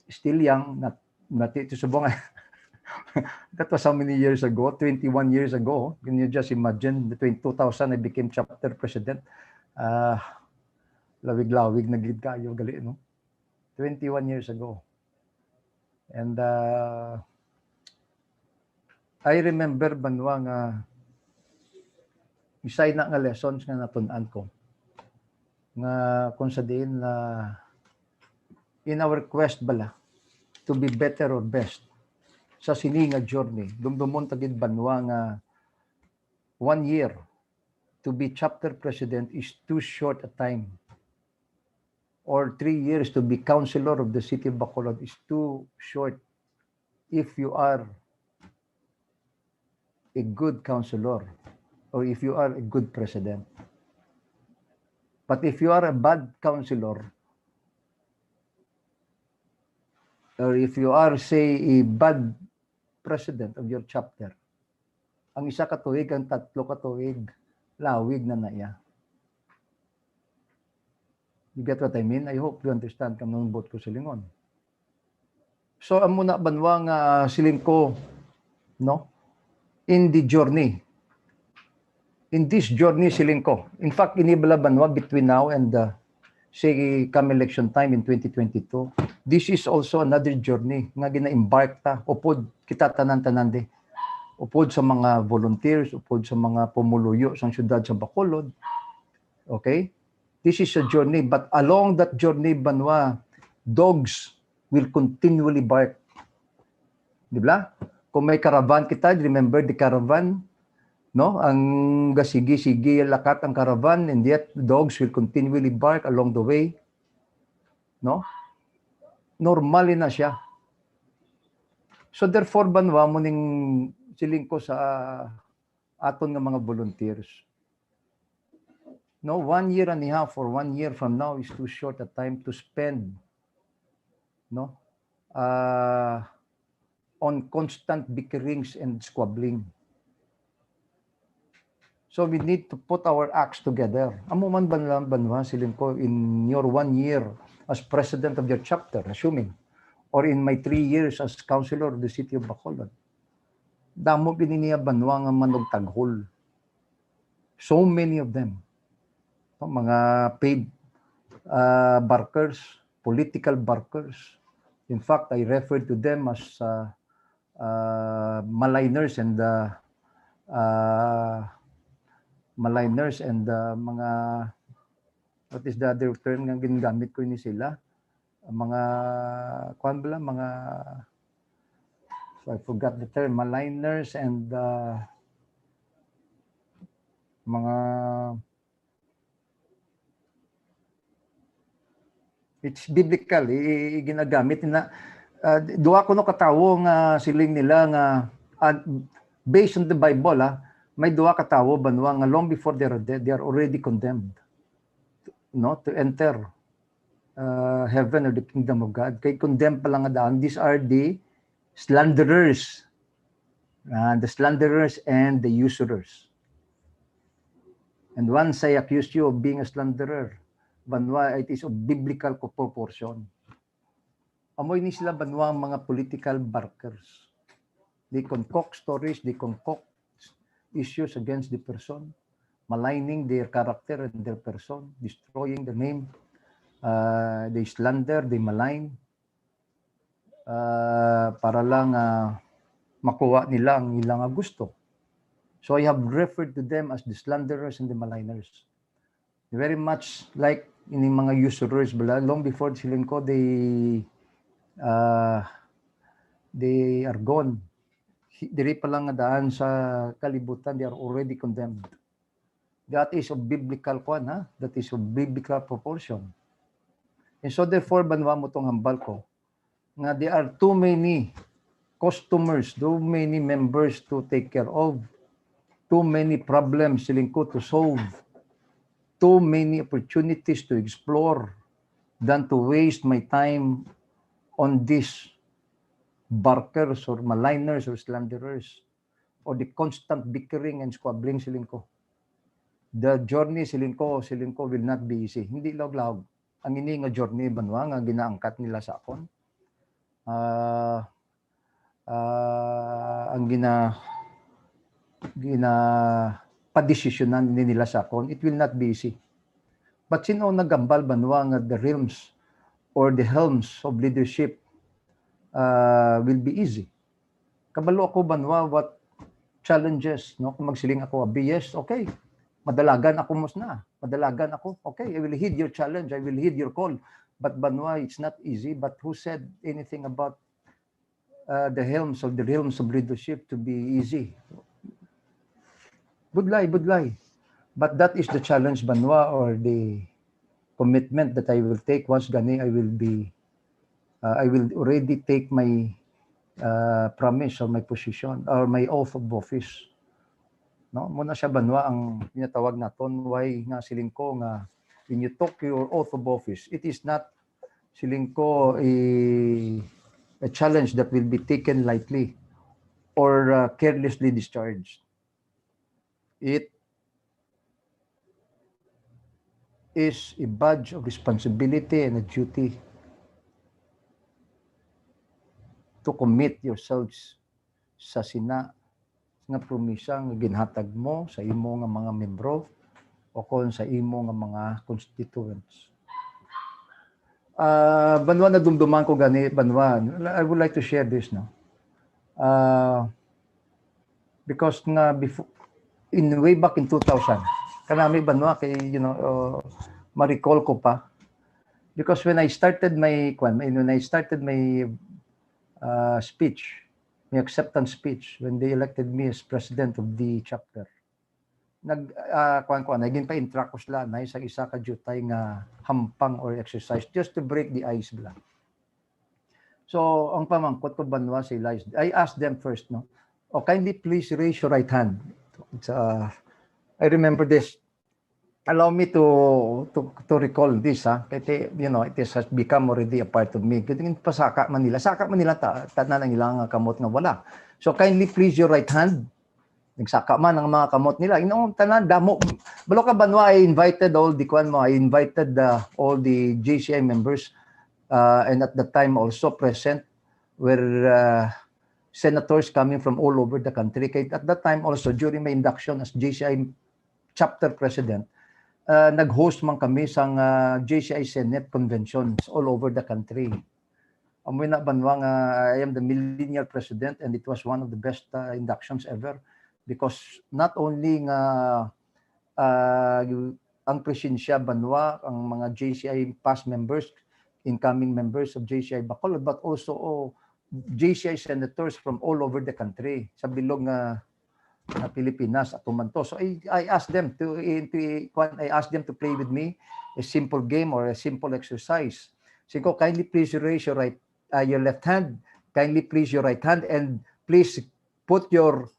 still young, not ito subong. That was how many years ago? 21 years ago. Can you just imagine? Between 2000, I became chapter president. Lawig-lawig na gid kayo gali, no? 21 years ago. And I remember Banwa nga isay na nga lessons nga natun-an ko nga kung sa diin na in our quest bala to be better or best sa sini nga journey dumdumon tagid Banwa nga 1 year to be chapter president is too short a time, or 3 years to be councilor of the city of Bacolod is too short if you are a good councilor or if you are a good president. But if you are a bad councilor or if you are, say, a bad president of your chapter, ang isa ka tuig, ang tatlo ka tuig, lawig na naya. You get what I mean? I hope you understand kung nung bot ko silingon. So, amo na banwa nga siling ko, no? In the journey. In this journey siling ko. In fact, inibala banwa between now and say come election time in 2022. This is also another journey nga gina-embark ta. Upod kita tanan-tanan de. Upod sa mga volunteers, upod sa mga pumuluyo sa syudad sa Bacolod. Okay? This is a journey, but along that journey, banwa, dogs will continually bark. Di ba? Kung may caravan kita, remember the caravan, no? Ang gasigi-sige lakat ang caravan, and yet dogs will continually bark along the way. No? Normal na siya. So therefore, banwa mo ning siling ko sa aton nga mga volunteers. No, 1 year and a half or 1 year from now is too short a time to spend, no, on constant bickerings and squabbling. So we need to put our acts together. Amo man banwa siling ko in your 1 year as president of your chapter, assuming, or in my 3 years as councilor of the city of Bacolod. Damo pininiya banwa nga manog taghol. So many of them. Mga paid barkers, political barkers. In fact, I refer to them as maligners and mga, what is the other term nga ginagamit ko ni sila? Mga, kuan bala, mga, so I forgot the term, maligners and mga, it's biblical, ginagamit na duwa ko no katawo nga siling nila nga based on the Bible, may duwa katawo banwa nga long before they are dead, they are already condemned, no, to enter heaven or the kingdom of God. Kay condemned pa lang nga daan. These are the slanderers, and the usurers. And once I accuse you of being a slanderer, banwa, it is of biblical proportion. Amoy ni sila banwa mga political barkers. They concoct stories, they concoct issues against the person, maligning their character and their person, destroying the name. They slander, they malign, para lang makuha nila ang ilang gusto. So I have referred to them as the slanderers and the maligners. Very much like in mga usurers, long before siling ko, they are gone. Diri pa lang daan sa kalibutan, they are already condemned. That is of biblical kwan, that is of biblical proportion. And so therefore, banwa mo tong hambal ko, nga there are too many customers, too many members to take care of, too many problems siling ko to solve, too many opportunities to explore than to waste my time on these barkers or maligners or slanderers or the constant bickering and squabbling siling ko. The journey siling ko will not be easy. Hindi log-log. Ang ini nga journey banwa nga ginaangkat nila sa akon. Ang padesisyonan nila sa akon, it will not be easy. But sino nagambal banwa nga the realms or the helms of leadership will be easy? Kabalo ako banwa what challenges, no? Kung magsiling ako, yes, okay. Madalagan ako musna. Madalagan ako. Okay, I will heed your challenge. I will heed your call. But banwa, it's not easy. But who said anything about the realms of leadership to be easy? Budlay. But that is the challenge banwa, or the commitment that I will take once gani I will already take my promise or my position or my oath of office. No, muna siya banwa ang tinatawag naton, why nga siling ko nga when you took your oath of office, it is not siling ko a challenge that will be taken lightly or carelessly discharged. is a badge of responsibility and a duty to commit yourselves sa sina nga promisa nga ginhatag mo sa imo nga mga membro o kon sa imo nga mga constituents. Banwa na dumduman ko gani, Banwa, I would like to share this, no? Because nga before, way back in 2000, kanami Banwa, kay, ma-recall ko pa. Because when I started my speech, my acceptance speech, when they elected me as president of the chapter, naging pa-intract ko sila na isa ka jutay nga hampang or exercise just to break the ice bla. So, ang pamangkot ko Banwa sa Elias, I asked them first, no? Kindly please raise your right hand. I remember this. Allow me to recall this, ha? Kasi, it has become already a part of me. Kasi pasaka Manila ta na lang ilang kamot nga wala. So, kindly please your right hand. Nagsaka man ang mga kamot nila. Tanan damo. Balo ka Banwa, I invited all the all the JCI members and at the time also present were senators coming from all over the country. At that time also during my induction as JCI chapter president, nag-host man kami sang JCI Senate conventions all over the country. Amoy na Banwa nga I am the millennial president and it was one of the best inductions ever. Because not only nga ang presensya Banwa, ang mga JCI past members, incoming members of JCI Bacolod, but also JCI senators from all over the country sa bilog nga Pilipinas at umanto. So I asked them to play with me a simple game or a simple exercise. Siko, kindly please raise your left hand. Kindly please your right hand and please put your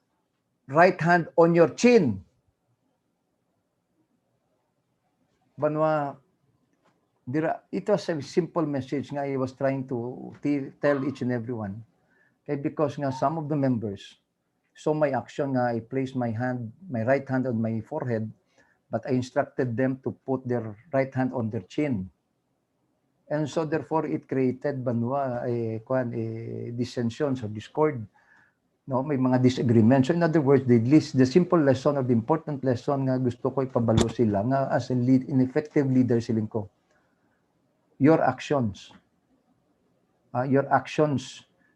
right hand on your chin. Banwa, it was a simple message nga I was trying to tell each and everyone. Because nga some of the members saw my action nga I placed my right hand on my forehead, but I instructed them to put their right hand on their chin. And so therefore it created Banwa a dissension or discord. No, may mga disagreements. So in other words, the simple lesson or the important lesson nga gusto ko ipabalo sila nga as an effective leader siling ko. Your actions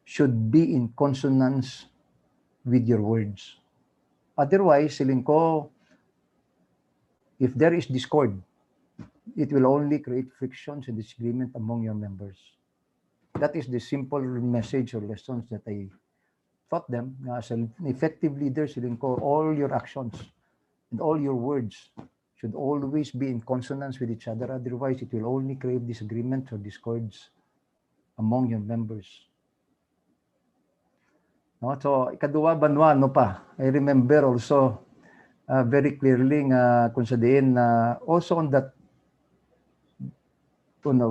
should be in consonance with your words. Otherwise, siling ko, if there is discord, it will only create frictions and disagreement among your members. That is the simple message or lessons that I taught them. As an effective leader, siling ko, all your actions and all your words should always be in consonance with each other. Otherwise, it will only create disagreements or discords among your members. No? So, ikaduwa Banwa, I remember also very clearly kung sa diin also on that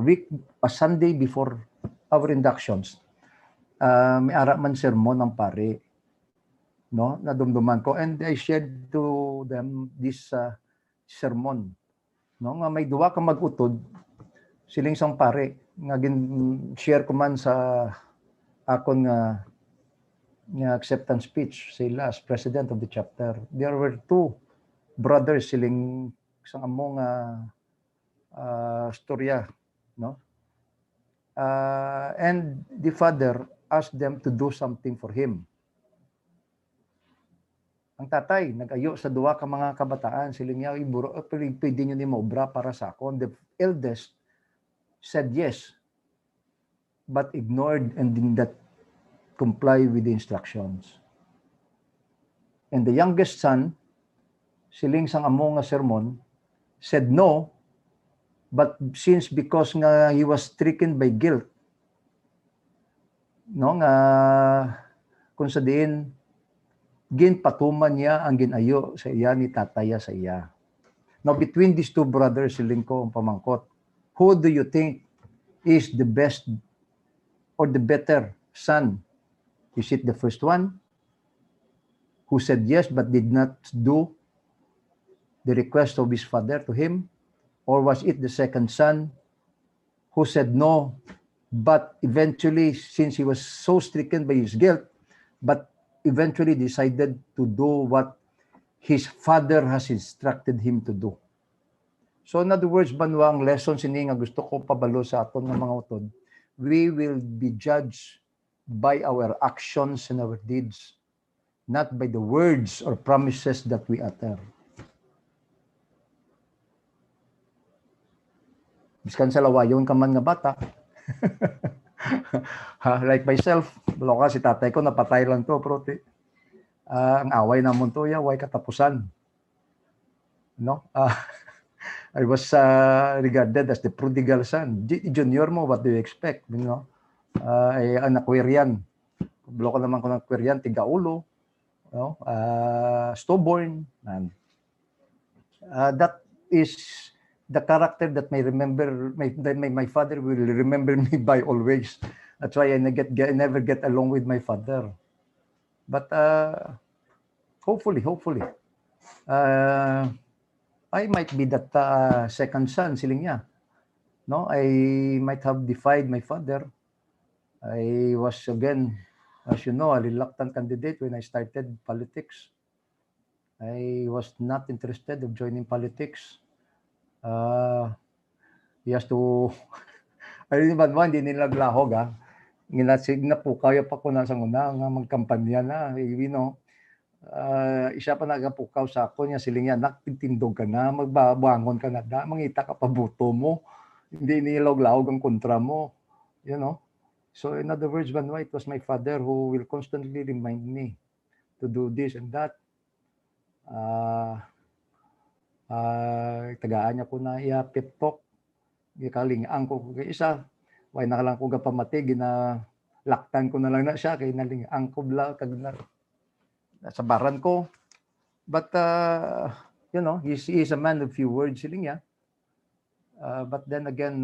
week, a Sunday before our inductions, may ara man sermon ng pare, no? Nadumduman ko and I shared to them this sermon, no? Nga may duwa ka mag-utod siling sang pare nga share ko man sa akon nga acceptance speech sila as president of the chapter. There were two brothers siling sang among storya, no? And the father asked them to do something for him. Ang tatay nag-ayo sa duwa ka mga kabataan siling niya pwede niyo ni maobra para sa akon. The eldest said yes, but ignored and did not comply with the instructions. And the youngest son, siling sang among nga sermon, said no, but because nga he was stricken by guilt, no, nga kung sa diin ginpatuman niya ang ginayo sa iya ni tataya sa iya. Now between these two brothers, siling ko ang pamangkot, who do you think is the best or the better son? Is it the first one who said yes but did not do the request of his father to him? Or was it the second son who said no, but eventually, since he was so stricken by his guilt, but eventually decided to do what his father has instructed him to do? So in other words, banwa ang lesson sini nga gusto ko pabalo sa aton nga mga utod, we will be judged by our actions and our deeds, not by the words or promises that we utter. Biskan sa lawayon ka man nga bata. Like myself, balo ka si tatay ko napatay lang to, pero ang away namon to, way katapusan. No? I was regarded as the prodigal son. Junior mo, what do you expect? You know? An Aquarian. Balo ko naman ko ng Aquarian, tigaulo. No? Stubborn. And, that is the character that my father will remember me by always. That's why I never get along with my father. But hopefully, I might be that second son, siling niya. No, I might have defied my father. I was, again, as you know, a reluctant candidate when I started politics. I was not interested of joining politics. He has to, ayun ba hindi nila glahog Ginasig na po kaya pa ko na sa una nga magkampanya na, you know. Isa pa nagapukaw sa ako niya siling niya, nakitindog ka na, magbabangon ka na mangita ka pa buto mo, hindi nilog-lahog ang kontra mo, you know. So in other words, it was my father who will constantly remind me to do this and that. Tagaan niya ko na pep-talk, gikalingaan ko kay isa, way nakalang ko gapamati, ginalaktan ko na lang na siya, kay nalingaan ko bla, kag sa baran ko. But, you know, he is a man of few words, siling niya. But then again,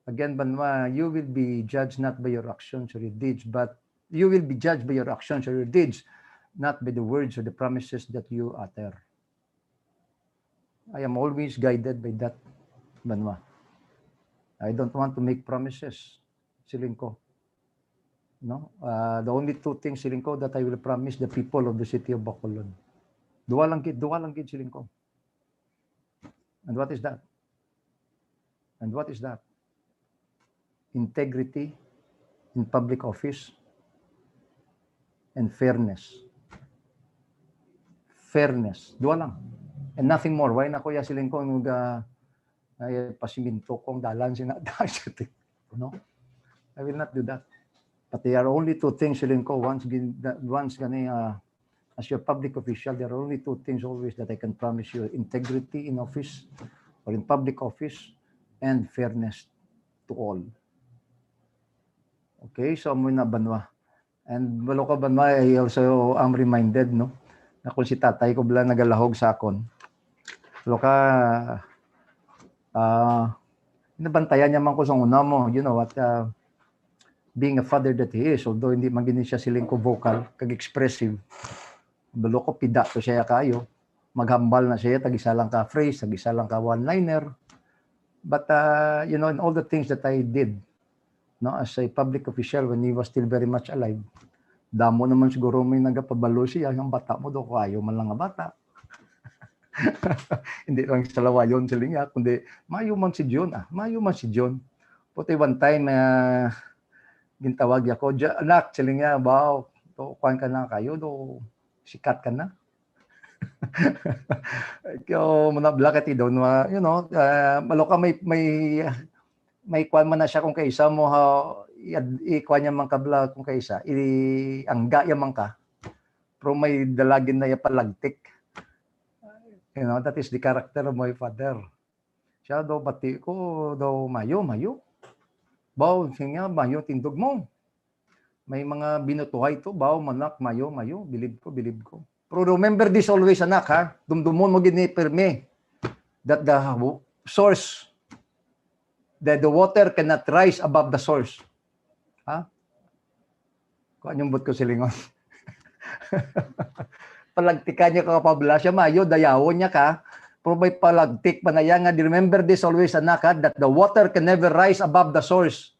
banwa, you will be judged not by your actions or your deeds, but you will be judged by your actions or your deeds, not by the words or the promises that you utter. I am always guided by that, banwa. I don't want to make promises, siling ko. No, the only two things siling ko that I will promise the people of the city of Bacolod. Dua lang gid siling ko. And what is that? And what is that? Integrity in public office and fairness. Fairness. Dua lang. And nothing more. Why na kuya siling ko pasiminto kong dalan no? I will not do that. But there are only two things, siling ko, once as your public official, there are only two things always that I can promise you: integrity in office or in public office, and fairness to all. Okay, so mo na banwa. And balo ka banwa, I also am reminded, no, na kung si tatay ko bala nagalahog sa akon. Balo ka, nabantayan niya man ko sa una mo, you know what, being a father that he is, although hindi man gini siya siling ko vocal, kag-expressive, balo ko pidato siya kayo, maghambal na siya, tag-isa lang ka phrase, tag-isa lang ka one-liner. But, you know, in all the things that I did, no, as a public official when he was still very much alive, damo naman siguro may nagapabalo siya, yung bata mo do, kayo man lang nga bata. Hindi lang sa lawayon siling niya, kundi mayo man si John, mayo man si John. Puti one time, gintawag ako, anak, siling niya, wow, kuhan ka na kayo, do, sikat ka na. Kaya muna blakat daw, you know, malo ka may kuhan man na siya kung kaisa mo, ikuhan niya man kabla kung kaisa, angga yaman ka, pero may dalagin na palagtik. You know, that is the character of my father. Siya daw, bati ko, daw, mayo. Baw, siya mayo, tindog mo. May mga binutuhay to, baw, manak, mayo, bilib ko. Pero remember this always, anak, ha? Dumdumon mo gini-perme that the source, that the water cannot rise above the source. Ha? Kung anyong but ko silingon. Palagtikan niya ka kapabla siya, mayo, dayawon niya ka, Pero may palagtik pa na yan nga. Remember this always, anak, ha, that the water can never rise above the source.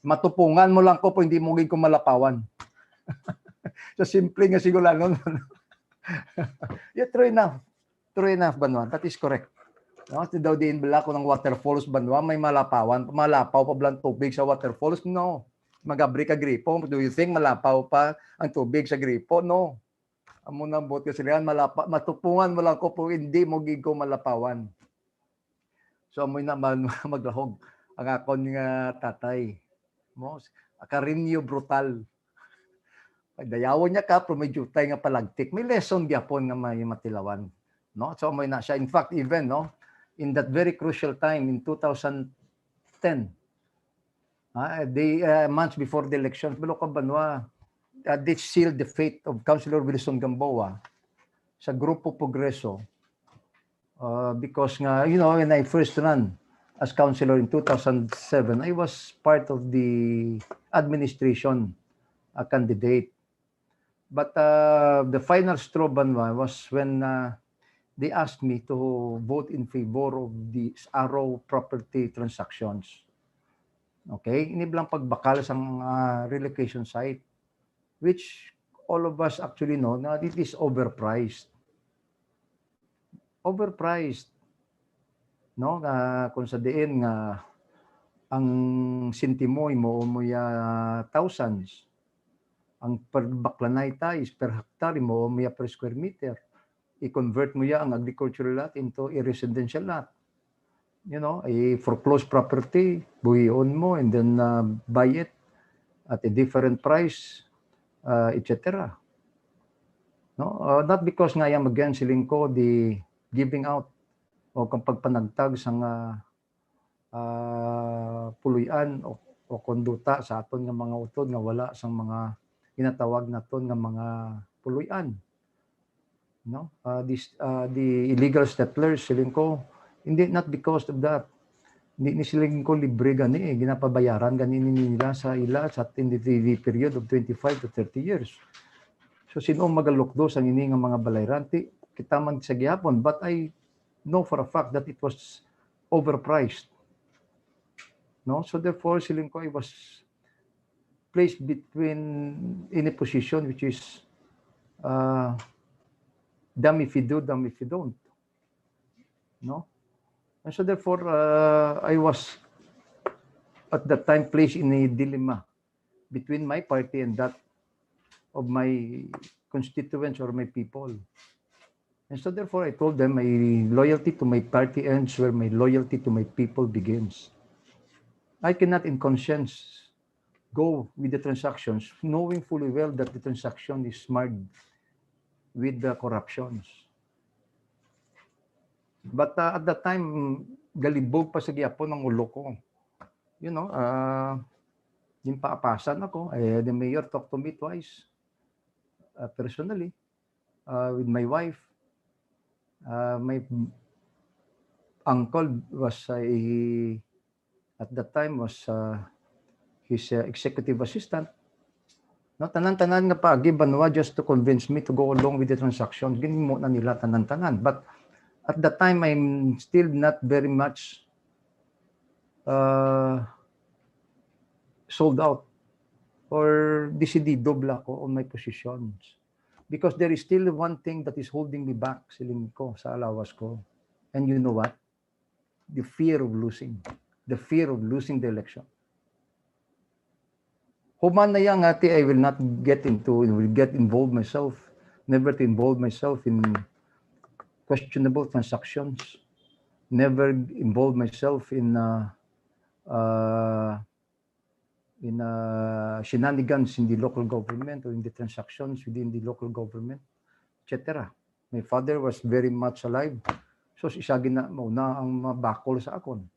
Matupungan mo lang ko po, hindi mo ko malapawan. So simple nga siguro lang. Yeah, true enough. True enough, Banwa. That is correct. No, daw din bala ko ng waterfalls, Banwa, may malapawan. Malapaw pa blang tubig sa waterfalls? No. Magabri ka gripo. Do you think malapaw pa ang tubig sa gripo? No. Amo nang bot kasi yan, matupungan mo lang ko po, hindi mo gigo malapawan. So amoy naman maglahog ang akon nga tatay. Mo, akarinyo brutal. Pagdayawon niya ka, pero may jutay nga palagtik. May lesson gyapon nga may matilawan. No? So amoy na siya. In fact, even no, in that very crucial time in 2010, months before the election, Balo ka Banwa, they sealed the fate of Councilor Wilson Gamboa sa Grupo Progreso because nga, you know, when I first ran as councilor in 2007, I was part of the administration candidate. But the final straw, Banwa, was when they asked me to vote in favor of the Arrow property transactions. Okay? Iniblang pagbakal sa relocation site, which all of us actually know na it is overpriced. Overpriced. No? Kung sa diin nga ang sintimo mo thousands. Ang per baklanay is per hectare mo per square meter. I-convert mo ang agricultural lot into a residential lot. You know, a foreclosed property, buhion mo and then buy it at a different price. Etc. No, not because nga yung magansling ko the giving out o kapag panagtag sa puluyan o konduta sa aton nga mga utod nga wala sang mga ginatawag naton nga mga puluyan. No, the illegal settlers siling ko hindi not because of that. Hindi ni siling ko libre gani ginapabayaran gani nila sa ila sa in the period of 25 to 30 years. So sino magalukdo sa ini nga mga balayranti kita man sa gihapon, but I know for a fact that it was overpriced. No, so therefore siling ko I was placed between in a position which is damn if you do, damn if you don't. No. And so therefore, I was at that time placed in a dilemma between my party and that of my constituents or my people. And so therefore, I told them my loyalty to my party ends where my loyalty to my people begins. I cannot in conscience go with the transactions knowing fully well that the transaction is marred with the corruptions. But at that time, galibog pa sa gihapon ng ulo ko. You know, yung paapasan ako. The mayor talked to me twice, personally, with my wife. My uncle was, at that time, was his executive assistant. No, tanan-tanan nga pa, Banwa just to convince me to go along with the transaction. Ginimo na nila tanan-tanan. But at that time, I'm still not very much sold out or decidido ko on my positions. Because there is still one thing that is holding me back, siling ko, sa alawas ko. And you know what? The fear of losing. The fear of losing the election. Human na yang ati, I will not get involved myself, never to involve myself in questionable transactions, never involve myself in shenanigans in the local government or in the transactions within the local government, etc. My father was very much alive. So isa mauna ang mabakol sa akon.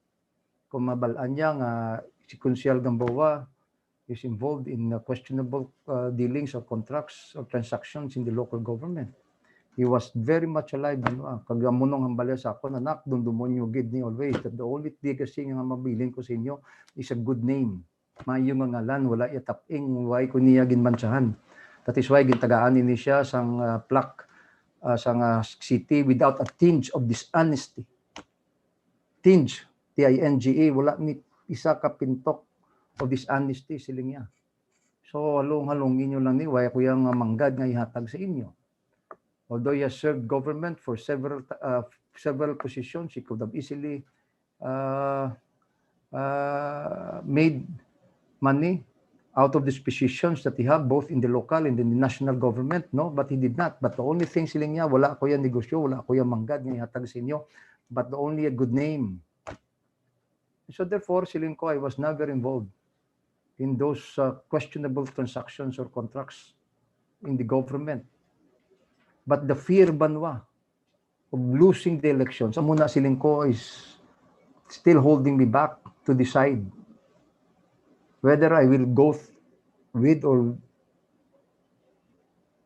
Kung mabalaan niya nga si Consial Gamboa is involved in questionable dealings or contracts or transactions in the local government. He was very much alive. Kagamunong hambala sa ako, anak, dundumon yung gid ni always. That the only legacy nga mabilin ko sa inyo is a good name. Mayo nga ngalan, wala itaping, why ko niya ginmansahan. That is why gintagaan ini siya sang plaque sa nga city without a tinge of dishonesty. Tinge, T-I-N-G-E, wala ni isa ka pintok of dishonesty siling niya. So halong-halongin nyo lang ni why ko yung manggad nga ihatag sa inyo. Although he has served government for several positions, he could have easily made money out of these positions that he have both in the local and in the national government, no? But he did not. But the only thing siling niya, wala ko yung negosyo, wala ko yung manggad nga ihatag sa inyo, but the only a good name. So therefore, siling ko, I was never involved in those questionable transactions or contracts in the government. But the fear banwa of losing the elections, amuna siling ko is still holding me back to decide whether I will go with or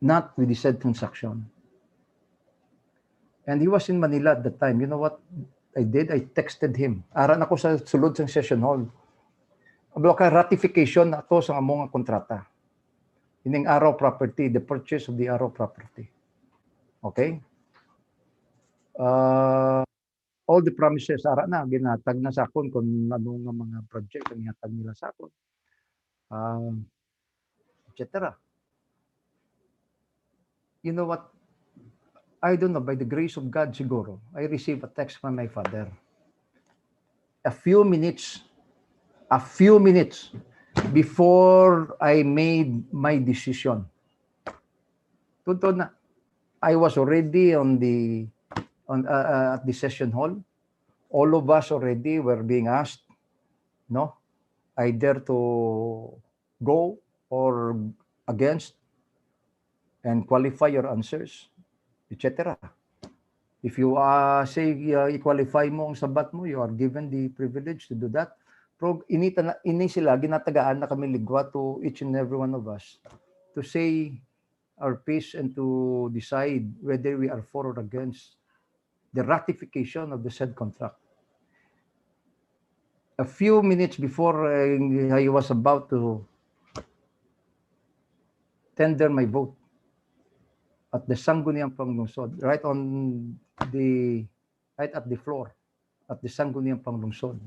not with the said transaction. And he was in Manila at the time. You know what I did? I texted him. Aran ako sa sulod sa session hall. Ablo ka ratification na to sa among kontrata. Ining Araw property, the purchase of the Araw property. Okay? All the promises ara na ginatag na sa akon kung ano nga mga project ang ihatag nila sa akon. Etc. You know what? I don't know, by the grace of God siguro, I received a text from my father. A few minutes before I made my decision. Totoo na, I was already at the session hall. All of us already were being asked, no, either to go or against and qualify your answers, etc. If you say i-qualify mo ang sabat mo, you are given the privilege to do that. Pero ini sila, ginatagaan na kami ligwa to each and every one of us to say our piece and to decide whether we are for or against the ratification of the said contract. A few minutes before I was about to tender my vote at the Sangguniang Panglungsod, right at the floor at the Sangguniang Panglungsod,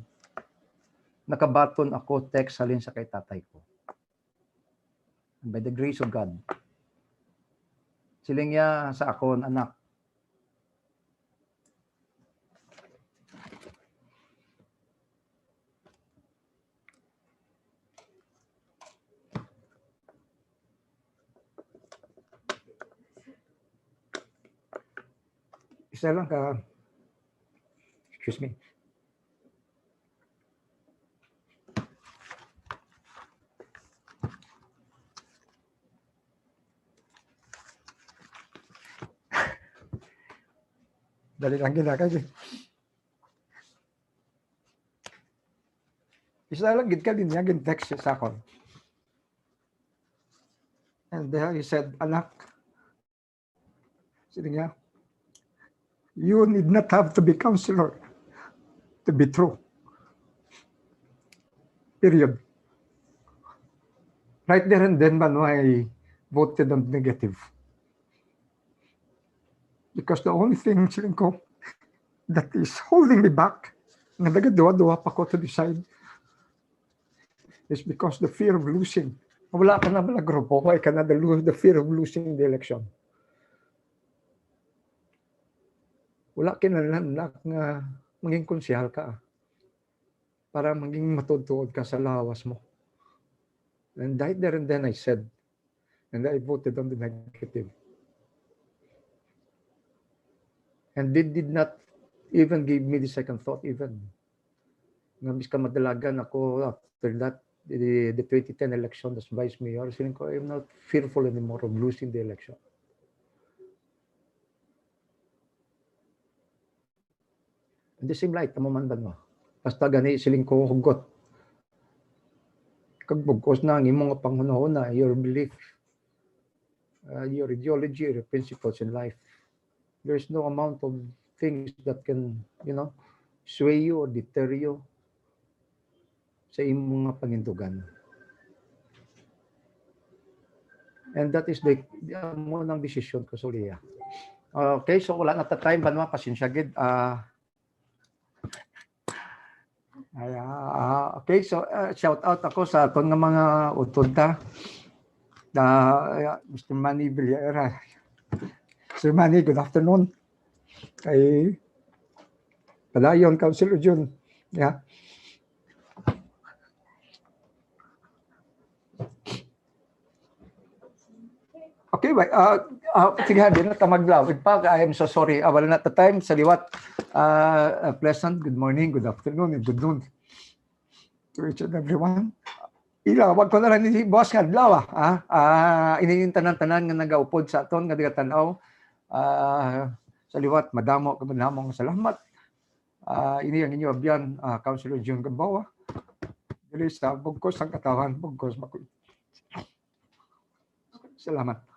nakabaton ako text halin sa kay tatay ko. And by the grace of God, siling niya sa akon, anak, isa lang ka, excuse me. Dali lang ginagay. Isa lang gid ka din niya text sa akon. And there he said, anak, sabi niya, you need not have to be counselor to be true. Period. Right there and then, I voted on negative. Because the only thing ko, that is holding me back, nga nagaduwa-duwa pa ko to decide, is because the fear of losing. Wala ka na bala grupo, why ka na the fear of losing the election. Wala kinalanak nga maging konsyal ka para maging matudtuod ka sa lawas mo. And right there and then I said, and I voted on the negative. And they did not even give me the second thought even. Ngabis ka madalagan ako after that, the 2010 election as vice mayor, feeling ko I'm not fearful anymore of losing the election. And the same light, tamaman ba no? Basta gani siling ko hugot. Kag BUGKOS na ang imong panghunahuna, your belief, your ideology, your principles in life. There's no amount of things that can, sway you or deter you sa imong mga panindugan. And that is the mo ng decision ko, Solia. Okay, so wala na ta time banwa pasensya gid. Okay, so shout out ako sa aton nga mga utod ta. Mr. Manny Villara. Sir Manny, good afternoon. Kay Padayon, Councilor Jun. Yeah. Okay, ba? Sige, di na tamaglawid pa. I am so sorry. Wala na ta time. Sa liwat, pleasant good morning, good afternoon, and good noon to each and everyone. Wag ko na lang ni boss nga adlaw. Iniintan ng tanan nga nagaupod sa aton nga digatanaw. Sa liwat, madamo kamanamong salamat. Ini ang inyo abyan, Councilor June Gamboa. Dili sa BUGKOS ang KATAWHAN, BUGKOS. Salamat.